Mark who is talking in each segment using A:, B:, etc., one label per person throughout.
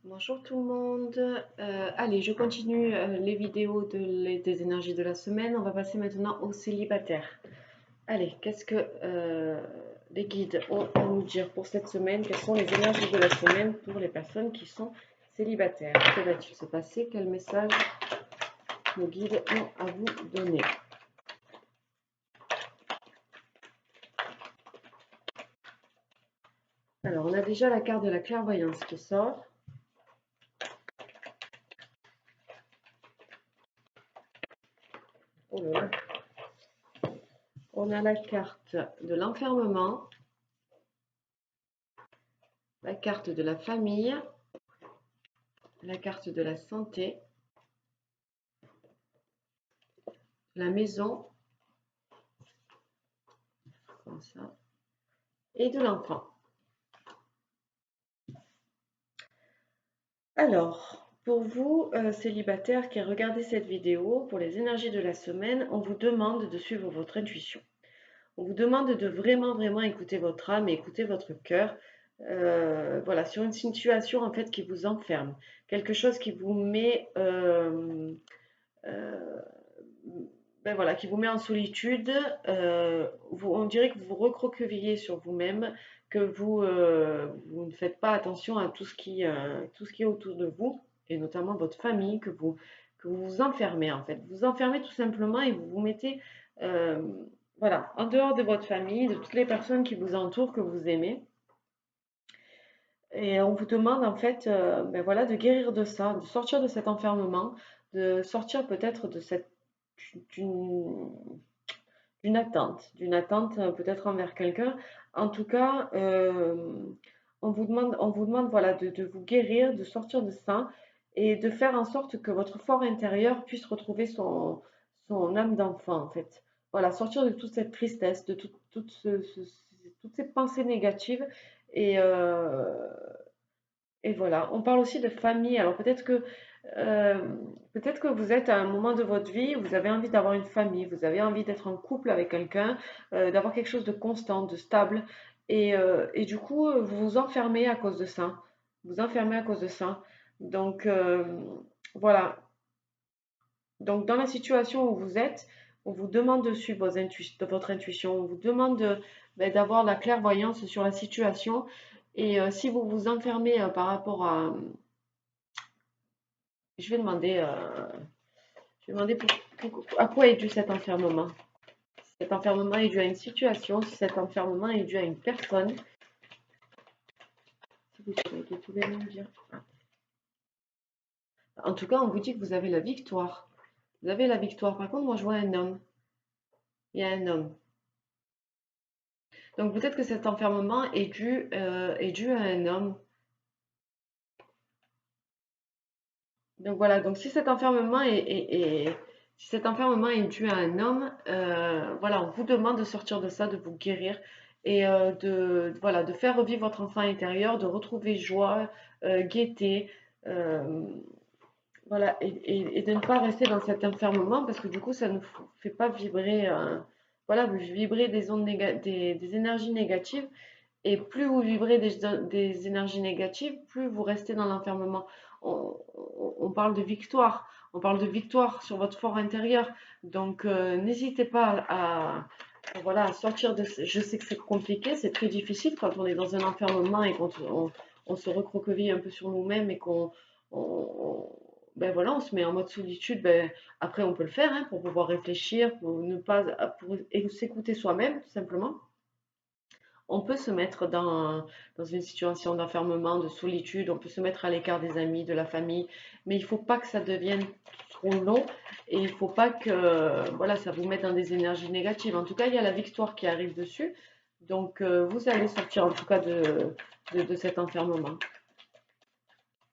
A: Bonjour tout le monde. Allez, je continue les vidéos des énergies de la semaine. On va passer maintenant aux célibataires. Allez, qu'est-ce que les guides ont à nous dire pour cette semaine? Quelles sont les énergies de la semaine pour les personnes qui sont célibataires? Que va-t-il se passer? Quel message nos guides ont à vous donner? Alors, on a déjà la carte de la clairvoyance qui sort. Oh là là. On a la carte de l'enfermement, la carte de la famille, la carte de la santé, la maison, comme ça, et de l'enfant. Alors, pour vous, célibataires qui regardez cette vidéo, pour les énergies de la semaine, on vous demande de suivre votre intuition. On vous demande de vraiment écouter votre âme et écouter votre cœur. Voilà, sur une situation en fait qui vous enferme, quelque chose qui vous met euh, ben voilà, qui vous met en solitude, on dirait que vous vous recroquevillez sur vous-même, que vous ne faites pas attention à tout ce qui est autour de vous, et notamment votre famille, que vous vous enfermez en fait. Vous vous enfermez tout simplement et vous vous mettez euh, voilà, en dehors de votre famille, de toutes les personnes qui vous entourent, que vous aimez. Et on vous demande en fait ben voilà, de guérir de ça, de sortir de cet enfermement, de sortir peut-être de cette d'une d'une attente peut-être envers quelqu'un. En tout cas, on vous demande voilà, de vous guérir, de sortir de ça et de faire en sorte que votre fort intérieur puisse retrouver son âme d'enfant, en fait. Voilà, sortir de toute cette tristesse, de toutes ces pensées négatives. Et, euh, et voilà, on parle aussi de famille. Alors euh, peut-être que vous êtes à un moment de votre vie où vous avez envie d'avoir une famille, vous avez envie d'être en couple avec quelqu'un, d'avoir quelque chose de constant, de stable. Et du coup, vous vous enfermez à cause de ça. Vous enfermez à cause de ça. Donc voilà. Donc dans la situation où vous êtes, on vous demande de suivre votre intuition, on vous demande d'avoir la clairvoyance sur la situation. Et si vous vous enfermez par rapport à, je vais demander, à quoi est dû cet enfermement. Si cet enfermement est dû à une situation, si cet enfermement est dû à une personne. Si vous pouvez me dire. En tout cas, on vous dit que vous avez la victoire. Vous avez la victoire. Par contre, moi, je vois un homme. Il y a un homme. Donc peut-être que cet enfermement est dû à un homme. Donc voilà, donc si cet enfermement si cet enfermement est dû à un homme, voilà, on vous demande de sortir de ça, de vous guérir et voilà, de faire revivre votre enfant intérieur, de retrouver joie, gaieté, euh, voilà, et de ne pas rester dans cet enfermement parce que du coup, ça ne vous fait pas vibrer, voilà, vous vibrez des ondes des énergies négatives et plus vous vibrez des énergies négatives, plus vous restez dans l'enfermement. On parle de victoire. On parle de victoire sur votre fort intérieur. Donc, n'hésitez pas voilà, à sortir de... Je sais que c'est compliqué, c'est très difficile quand on est dans un enfermement et on se recroqueville un peu sur nous-mêmes et on- ben voilà, on se met en mode solitude. Ben, après, on peut le faire hein, pour pouvoir réfléchir, pour ne pas, pour s'écouter soi-même, tout simplement. On peut se mettre dans une situation d'enfermement, de solitude, on peut se mettre à l'écart des amis, de la famille, mais il ne faut pas que ça devienne trop long et il ne faut pas que voilà, ça vous mette dans des énergies négatives. En tout cas, il y a la victoire qui arrive dessus, donc vous allez sortir en tout cas de cet enfermement.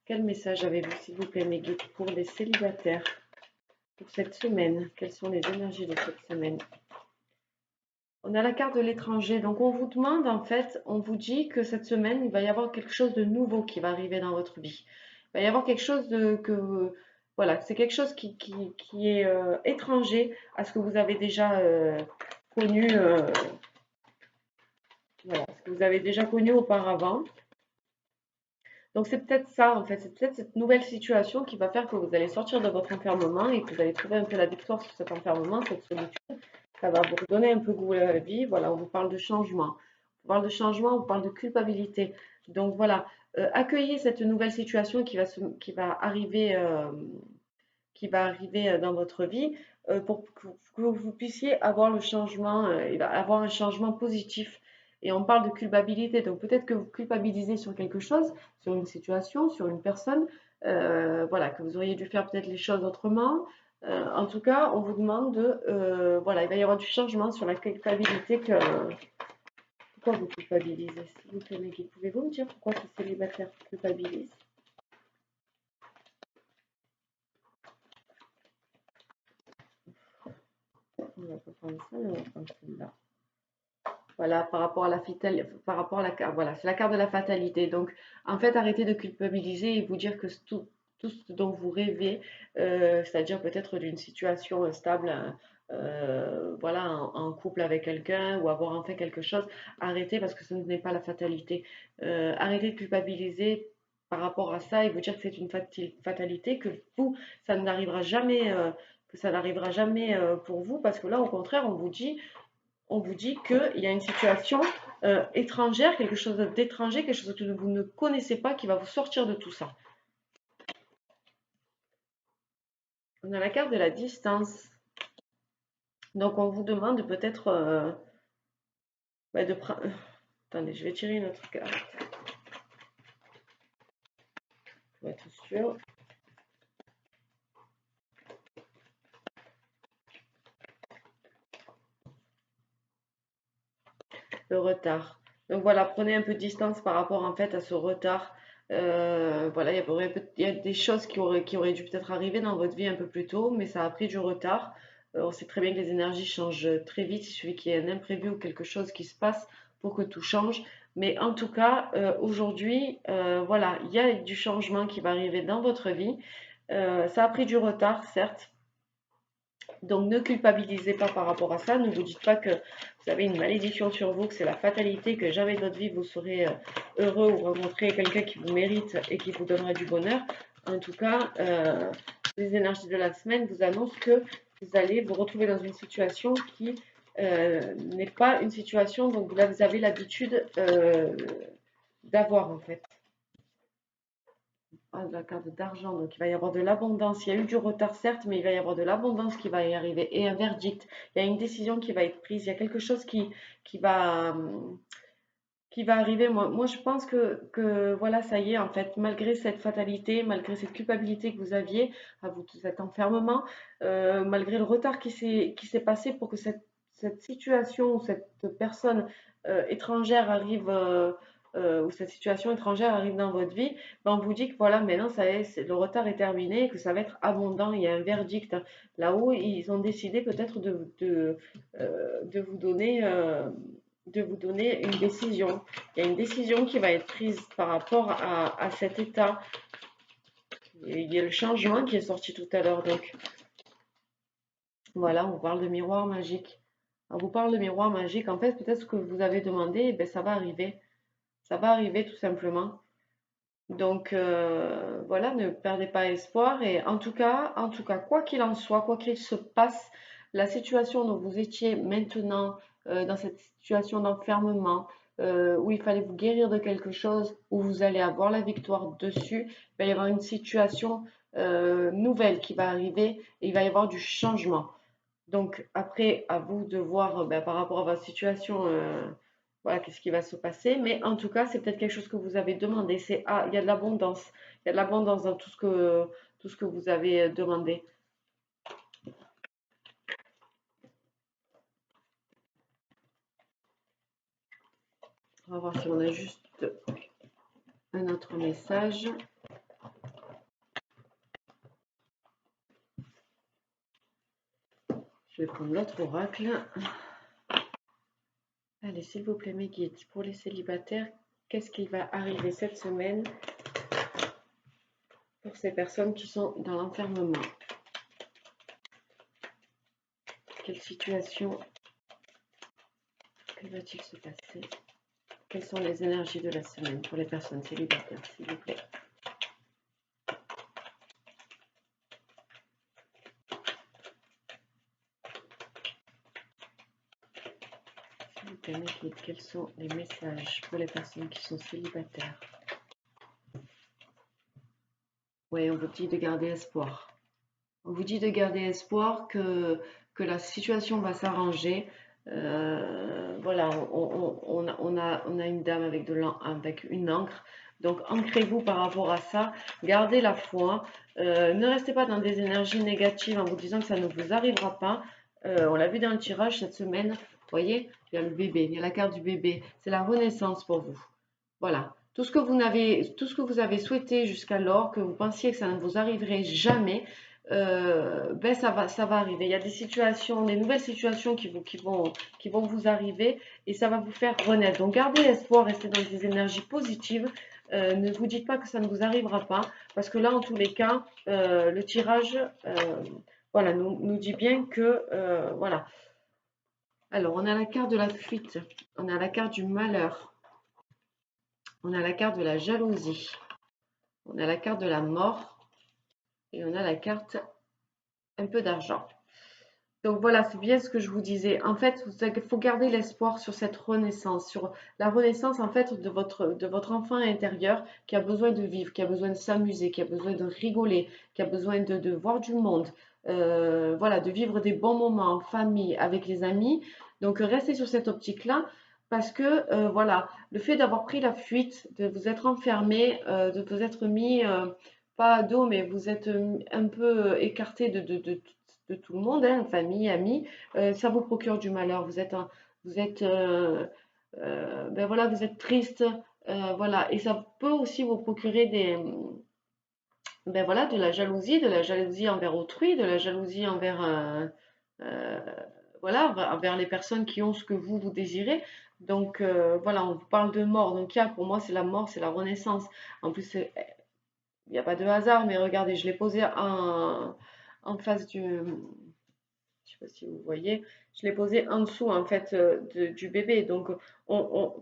A: Quel message avez-vous, s'il vous plaît, mes guides, pour les célibataires pour cette semaine? Quelles sont les énergies de cette semaine? On a la carte de l'étranger, donc on vous demande en fait, on vous dit que cette semaine, il va y avoir quelque chose de nouveau qui va arriver dans votre vie. Il va y avoir quelque chose voilà, c'est quelque chose qui est étranger à ce que vous avez déjà connu, voilà, ce que vous avez déjà connu auparavant. Donc c'est peut-être ça en fait, c'est peut-être cette nouvelle situation qui va faire que vous allez sortir de votre enfermement et que vous allez trouver un peu la victoire sur cet enfermement, cette solitude. Ça va vous redonner un peu goût à la vie. Voilà, on vous parle de changement. On parle de changement, on parle de culpabilité. Donc voilà, accueillez cette nouvelle situation qui va arriver dans votre vie pour que vous puissiez avoir le changement, avoir un changement positif. Et on parle de culpabilité, donc peut-être que vous culpabilisez sur quelque chose, sur une situation, sur une personne, voilà, que vous auriez dû faire peut-être les choses autrement. En tout cas, on vous demande voilà, il va y avoir du changement sur la culpabilité que, pourquoi vous culpabilisez, s'il vous plaît, Maggie, pouvez-vous me dire pourquoi ces célibataires culpabilisent? On va pas prendre ça, mais on va prendre celle-là. Voilà, par rapport à la carte, voilà, c'est la carte de la fatalité. Donc, en fait, arrêtez de culpabiliser et vous dire que tout ce dont vous rêvez, c'est-à-dire peut-être d'une situation stable, voilà, en couple avec quelqu'un ou avoir enfin quelque chose, arrêtez parce que ce n'est pas la fatalité. Arrêtez de culpabiliser par rapport à ça et vous dire que c'est une fatalité, que vous, ça n'arrivera jamais, que ça n'arrivera jamais pour vous, parce que là, au contraire, on vous dit qu'il y a une situation étrangère, quelque chose d'étranger, quelque chose que vous ne connaissez pas qui va vous sortir de tout ça. On a la carte de la distance. Donc on vous demande peut-être de prendre... Attendez, je vais tirer une autre carte pour être sûr. Le retard. Donc voilà, prenez un peu de distance par rapport en fait à ce retard. Voilà, il y a des choses qui auraient dû peut-être arriver dans votre vie un peu plus tôt, mais ça a pris du retard. On sait très bien que les énergies changent très vite. Il suffit qu'il y ait un imprévu ou quelque chose qui se passe pour que tout change. Mais en tout cas, aujourd'hui, voilà, il y a du changement qui va arriver dans votre vie. Ça a pris du retard, certes, donc ne culpabilisez pas par rapport à ça, ne vous dites pas que vous avez une malédiction sur vous, que c'est la fatalité, que jamais de votre vie vous serez heureux ou rencontrez quelqu'un qui vous mérite et qui vous donnera du bonheur. En tout cas, les énergies de la semaine vous annoncent que vous allez vous retrouver dans une situation qui n'est pas une situation dont vous avez l'habitude d'avoir en fait. Ah, la carte d'argent, donc il va y avoir de l'abondance. Il y a eu du retard, certes, mais il va y avoir de l'abondance qui va y arriver et un verdict. Il y a une décision qui va être prise. Il y a quelque chose qui va, qui va arriver. Moi, je pense que voilà, ça y est, en fait, malgré cette fatalité, malgré cette culpabilité que vous aviez, à vous, cet enfermement, malgré le retard qui s'est passé pour que cette situation ou cette personne étrangère arrive, ou cette situation étrangère arrive dans votre vie, ben, on vous dit que voilà, maintenant, ça y est, le retard est terminé, que ça va être abondant, il y a un verdict. Là-haut, ils ont décidé peut-être de vous donner. De vous donner une décision. Il y a une décision qui va être prise par rapport à cet état. Il y a le changement qui est sorti tout à l'heure. Donc voilà, on parle de miroir magique. On vous parle de miroir magique. En fait, peut-être ce que vous avez demandé, eh ben, ça va arriver. Ça va arriver tout simplement. Donc voilà, ne perdez pas espoir. Et en tout cas, quoi qu'il en soit, quoi qu'il se passe, la situation dont vous étiez maintenant, dans cette situation d'enfermement, où il fallait vous guérir de quelque chose, où vous allez avoir la victoire dessus, il va y avoir une situation nouvelle qui va arriver et il va y avoir du changement. Donc après, à vous de voir ben, par rapport à votre situation, voilà, qu'est-ce qui va se passer. Mais en tout cas, c'est peut-être quelque chose que vous avez demandé. C'est ah, il y a de l'abondance. Il y a de l'abondance dans tout ce que vous avez demandé. On va voir si on a juste un autre message. Je vais prendre l'autre oracle. Allez, s'il vous plaît, mes guides, pour les célibataires, qu'est-ce qui va arriver cette semaine pour ces personnes qui sont dans l'enfermement? Quelle situation? Que va-t-il se passer? Quelles sont les énergies de la semaine pour les personnes célibataires, s'il vous plaît? S'il vous plaît, mes guides, quels sont les messages pour les personnes qui sont célibataires? Oui, on vous dit de garder espoir. On vous dit de garder espoir que la situation va s'arranger. Voilà, on a une dame avec, avec une encre. Donc, ancrez-vous par rapport à ça. Gardez la foi. Ne restez pas dans des énergies négatives en vous disant que ça ne vous arrivera pas. On l'a vu dans le tirage cette semaine. Vous voyez, il y a le bébé, il y a la carte du bébé. C'est la renaissance pour vous. Voilà. Tout ce que vous avez souhaité jusqu'alors, que vous pensiez que ça ne vous arriverait jamais, ben ça va arriver. Il y a des situations, des nouvelles situations qui vont vous arriver et ça va vous faire renaître. Donc gardez espoir, restez dans des énergies positives. Ne vous dites pas que ça ne vous arrivera pas, parce que là, en tous les cas, le tirage, voilà, nous dit bien que, voilà. Alors, on a la carte de la fuite, on a la carte du malheur, on a la carte de la jalousie, on a la carte de la mort et on a la carte un peu d'argent. Donc voilà, c'est bien ce que je vous disais. En fait, il faut garder l'espoir sur cette renaissance, sur la renaissance en fait de votre enfant intérieur qui a besoin de vivre, qui a besoin de s'amuser, qui a besoin de rigoler, qui a besoin de voir du monde, voilà, de vivre des bons moments en famille, avec les amis. Donc restez sur cette optique-là parce que voilà, le fait d'avoir pris la fuite, de vous être enfermé, de vous être mis pas à dos, mais vous êtes un peu écarté de tout le monde, hein, famille, amis, ça vous procure du malheur. Vous êtes, ben voilà, vous êtes triste, voilà, et ça peut aussi vous procurer ben voilà, de la jalousie envers autrui, de la jalousie envers, euh, voilà, envers les personnes qui ont ce que vous désirez. Donc voilà, on vous parle de mort. Donc pour moi, c'est la mort, c'est la renaissance. En plus, il n'y a pas de hasard, mais regardez, je l'ai posé en face je sais pas si vous voyez, je l'ai posé en dessous en fait du bébé. Donc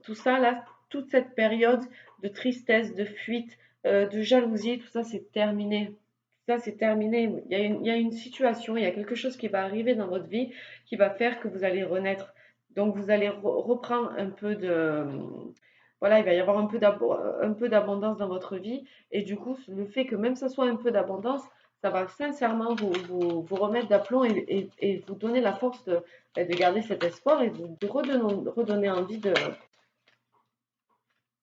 A: tout ça là, toute cette période de tristesse, de fuite, de jalousie, tout ça c'est terminé. Tout ça c'est terminé. Il y a une situation, il y a quelque chose qui va arriver dans votre vie qui va faire que vous allez renaître. Donc vous allez reprendre un peu de... Voilà, il va y avoir un peu d'abondance dans votre vie. Et du coup, le fait que même ça soit un peu d'abondance, ça va sincèrement vous remettre d'aplomb et vous donner la force de garder cet espoir et de redonner envie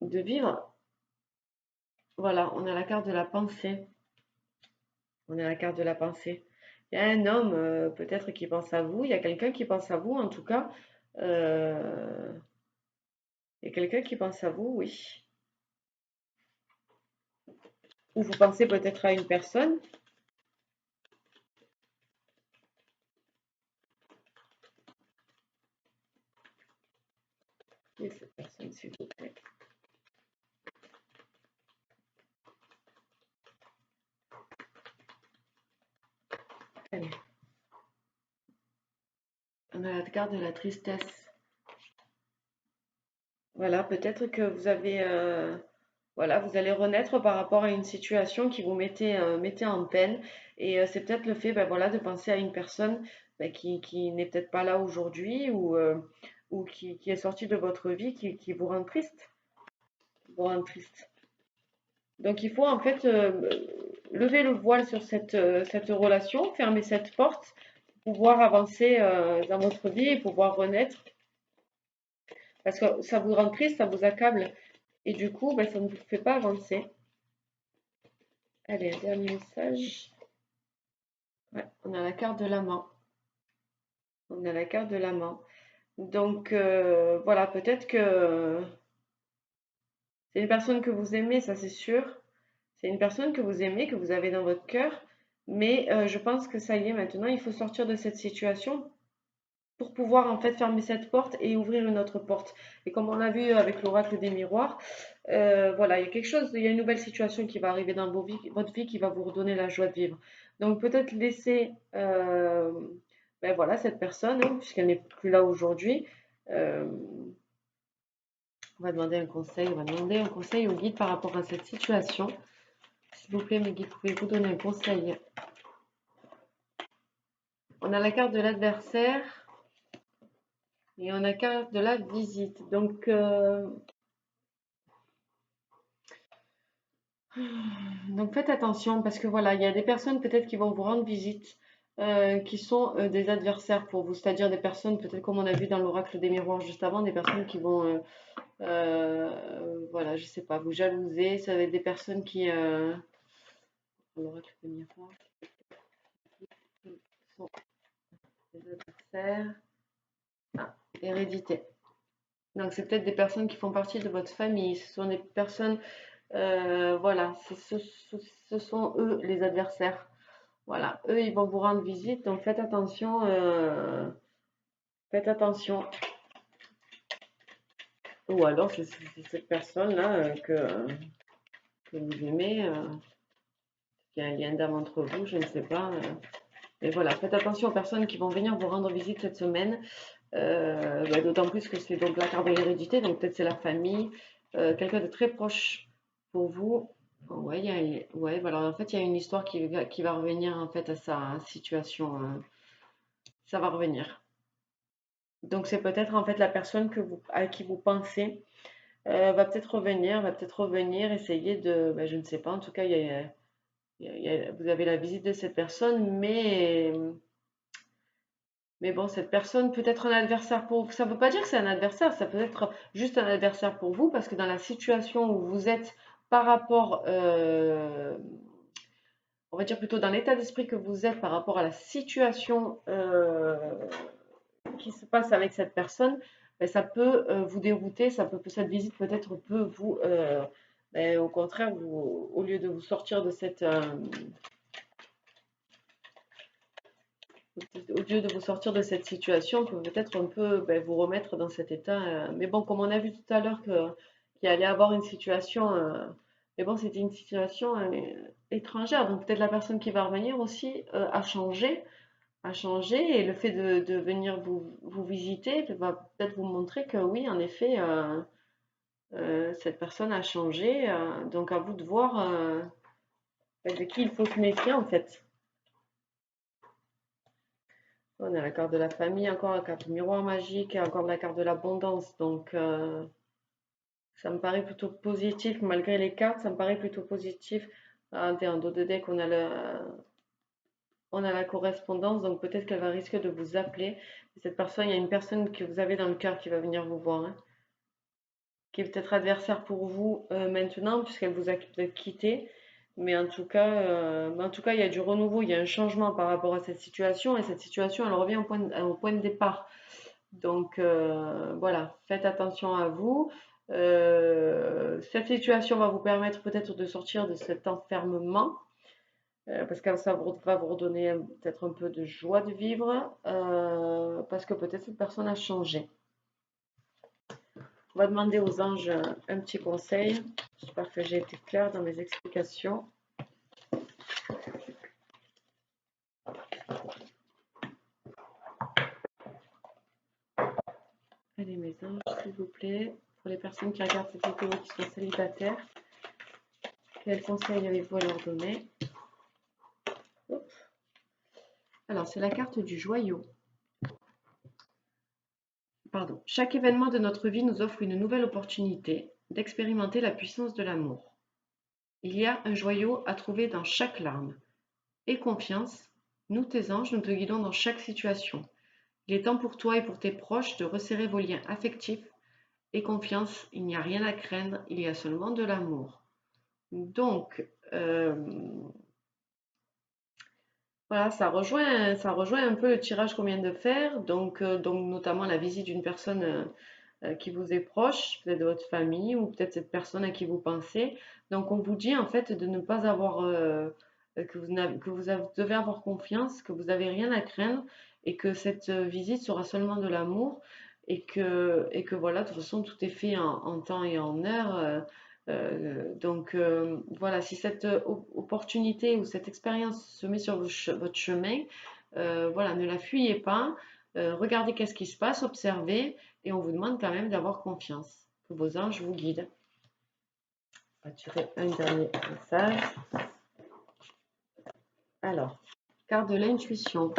A: de vivre. Voilà, on a la carte de la pensée. On a la carte de la pensée. Il y a un homme peut-être qui pense à vous. Il y a quelqu'un qui pense à vous, en tout cas. Euh, il y a quelqu'un qui pense à vous, oui. Ou vous pensez peut-être à une personne. Qui est cette personne, s'il vous plaît? Allez. On a la carte de la tristesse. Voilà, peut-être que vous avez, voilà, vous allez renaître par rapport à une situation qui vous mettait en peine. Et c'est peut-être le fait, ben voilà, de penser à une personne ben, qui n'est peut-être pas là aujourd'hui ou qui est sortie de votre vie, qui vous rend triste, vous rend triste. Donc il faut en fait lever le voile sur cette relation, fermer cette porte, pouvoir avancer dans votre vie et pouvoir renaître. Parce que ça vous rend triste, ça vous accable. Et du coup, ben, ça ne vous fait pas avancer. Allez, un dernier message. Ouais, on a la carte de l'amant. On a la carte de l'amant. Donc, voilà, peut-être que c'est une personne que vous aimez, ça c'est sûr. C'est une personne que vous aimez, que vous avez dans votre cœur. Mais je pense que ça y est, maintenant, il faut sortir de cette situation pour pouvoir en fait fermer cette porte et ouvrir une autre porte. Et comme on l'a vu avec l'oracle des miroirs, voilà, il y a quelque chose, il y a une nouvelle situation qui va arriver dans votre vie qui va vous redonner la joie de vivre. Donc peut-être laisser ben voilà, cette personne, hein, puisqu'elle n'est plus là aujourd'hui, euh, On va demander un conseil, on va demander un conseil au guide par rapport à cette situation. S'il vous plaît, mes guides, pouvez-vous donner un conseil? On a la carte de l'adversaire et on a la carte de la visite. Donc faites attention parce que voilà, il y a des personnes peut-être qui vont vous rendre visite, qui sont des adversaires pour vous, c'est-à-dire des personnes peut-être comme on a vu dans l'oracle des miroirs juste avant, des personnes qui vont, voilà, je sais pas, vous jalouser, ça va être des personnes qui, l'oracle des miroirs, qui sont des adversaires, ah, hérédité. Donc c'est peut-être des personnes qui font partie de votre famille, ce sont des personnes, voilà, ce sont eux les adversaires. Voilà, eux, ils vont vous rendre visite, donc faites attention. Faites attention. Ou alors, c'est cette personne-là que vous aimez, qu'il y a un lien d'âme entre vous, je ne sais pas. Mais voilà, faites attention aux personnes qui vont venir vous rendre visite cette semaine. D'autant plus que c'est donc la carte de l'hérédité, donc peut-être c'est la famille, quelqu'un de très proche pour vous. Ouais, ouais, voilà, en fait, il y a une histoire qui va revenir en fait à sa situation. Ça va revenir. Donc c'est peut-être en fait la personne à qui vous pensez va peut-être revenir, essayer de, ben, je ne sais pas, en tout cas vous avez la visite de cette personne, mais bon, cette personne peut être un adversaire pour vous. Ça ne veut pas dire que c'est un adversaire, ça peut être juste un adversaire pour vous, parce que dans la situation où vous êtes par rapport, on va dire plutôt dans l'état d'esprit que vous êtes par rapport à la situation qui se passe avec cette personne, ben, ça peut vous dérouter, cette visite peut-être peut vous, ben, au contraire, au lieu de vous sortir de au lieu de vous sortir de cette situation, peut peut-être un peu ben, vous remettre dans cet état. Mais bon, comme on a vu tout à l'heure qu'il allait avoir une situation, mais bon, c'était une situation étrangère, donc peut-être la personne qui va revenir aussi a changé et le fait de venir vous visiter va peut-être vous montrer que oui, en effet, cette personne a changé. Donc à vous de voir de qui il faut se méfier en fait. On a la carte de la famille, encore la carte du miroir magique et encore la carte de l'abondance. Donc ça me paraît plutôt positif malgré les cartes, ça me paraît plutôt positif. En dos de deck, on a la correspondance, donc peut-être qu'elle va risquer de vous appeler. Cette personne, il y a une personne que vous avez dans le cœur qui va venir vous voir, hein, qui est peut-être adversaire pour vous maintenant, puisqu'elle vous a quitté. Mais en tout cas, il y a du renouveau, il y a un changement par rapport à cette situation, et cette situation, elle revient au point de départ. Donc voilà, faites attention à vous. Cette situation va vous permettre peut-être de sortir de cet enfermement parce que ça va vous redonner peut-être un peu de joie de vivre, parce que peut-être cette personne a changé. On va demander aux anges un petit conseil. J'espère que j'ai été claire dans mes explications. Allez mes anges, s'il vous plaît, pour les personnes qui regardent cette vidéo qui sont célibataires, quel conseil avez-vous à leur donner? Alors, c'est la carte du joyau. Pardon. Chaque événement de notre vie nous offre une nouvelle opportunité d'expérimenter la puissance de l'amour. Il y a un joyau à trouver dans chaque larme. Aie confiance, nous tes anges, nous te guidons dans chaque situation. Il est temps pour toi et pour tes proches de resserrer vos liens affectifs. Aie confiance, il n'y a rien à craindre, il y a seulement de l'amour. Donc, voilà, ça rejoint un peu le tirage qu'on vient de faire, donc notamment la visite d'une personne qui vous est proche, peut-être de votre famille ou peut-être cette personne à qui vous pensez. Donc on vous dit en fait de ne pas avoir, devez avoir confiance, que vous n'avez rien à craindre et que cette visite sera seulement de l'amour et que voilà, de toute façon tout est fait en temps et en heure. Donc voilà, si cette opportunité ou cette expérience se met sur votre chemin, voilà, ne la fuyez pas, regardez qu'est-ce qui se passe, observez, et on vous demande quand même d'avoir confiance. que vos anges vous guident. On va tirer un dernier message. Alors, carte de l'intuition.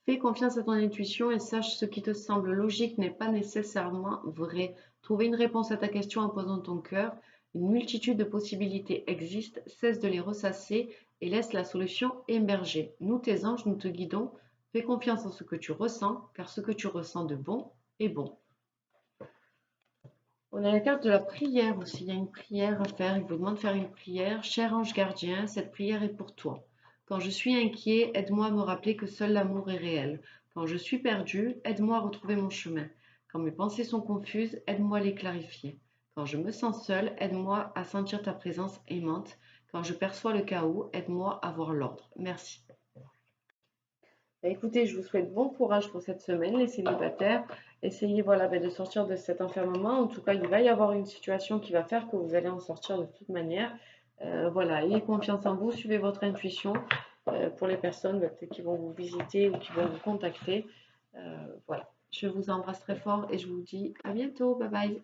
A: Fais confiance à ton intuition et sache ce qui te semble logique n'est pas nécessairement vrai. Trouver une réponse à ta question en posant ton cœur. Une multitude de possibilités existent, cesse de les ressasser et laisse la solution émerger. Nous, tes anges, nous te guidons. Fais confiance en ce que tu ressens, car ce que tu ressens de bon est bon. On a la carte de la prière aussi. Il y a une prière à faire. Il vous demande de faire une prière. Cher ange gardien, cette prière est pour toi. Quand je suis inquiet, aide-moi à me rappeler que seul l'amour est réel. Quand je suis perdu, aide-moi à retrouver mon chemin. Quand mes pensées sont confuses, aide-moi à les clarifier. Quand je me sens seule, aide-moi à sentir ta présence aimante. Quand je perçois le chaos, aide-moi à voir l'ordre. Merci. Écoutez, je vous souhaite bon courage pour cette semaine, les célibataires. Essayez voilà, de sortir de cet enfermement. En tout cas, il va y avoir une situation qui va faire que vous allez en sortir de toute manière. Voilà, ayez confiance en vous, suivez votre intuition pour les personnes peut-être qui vont vous visiter ou qui vont vous contacter. Voilà, je vous embrasse très fort et je vous dis à bientôt. Bye bye.